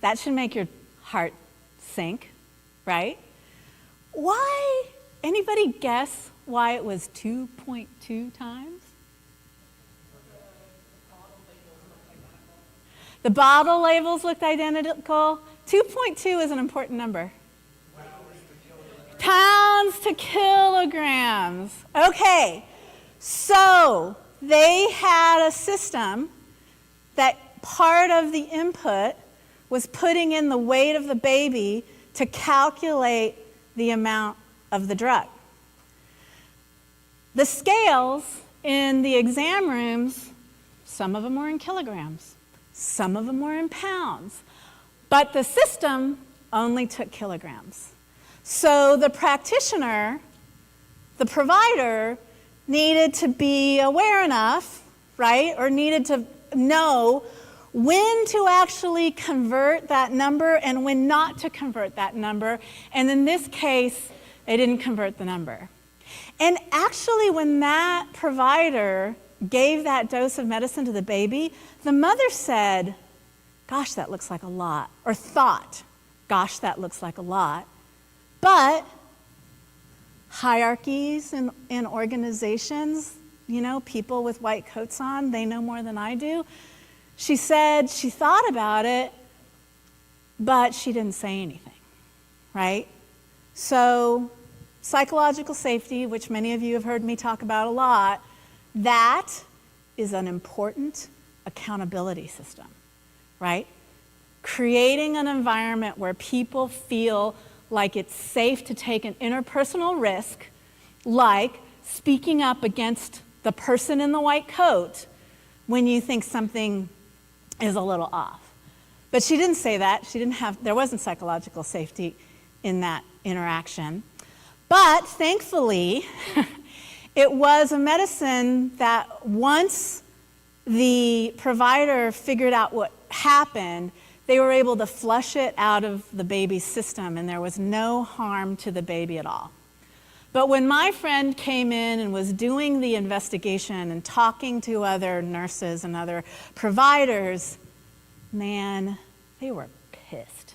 That should make your heart sink, right? Why? Anybody guess why it was 2.2 times? The bottle labels looked identical. 2.2 is an important number. Pounds to kilograms. Okay, so they had a system that part of the input was putting in the weight of the baby to calculate the amount of the drug. The scales in the exam rooms, some of them were in kilograms, some of them were in pounds, but the system only took kilograms. So the practitioner, the provider, needed to be aware enough, right, or needed to know when to actually convert that number and when not to convert that number. And in this case, they didn't convert the number. And actually, when that provider gave that dose of medicine to the baby, the mother said, gosh, that looks like a lot, or thought, gosh, that looks like a lot. But hierarchies in organizations, you know, people with white coats on, they know more than I do. She said she thought about it, but she didn't say anything, right? So psychological safety, which many of you have heard me talk about a lot, that is an important accountability system, right? Creating an environment where people feel like it's safe to take an interpersonal risk, like speaking up against the person in the white coat when you think something is a little off. But she didn't say that. There wasn't psychological safety in that interaction. But thankfully, it was a medicine that once the provider figured out what happened, they were able to flush it out of the baby's system, and there was no harm to the baby at all. But when my friend came in and was doing the investigation and talking to other nurses and other providers, man, they were pissed.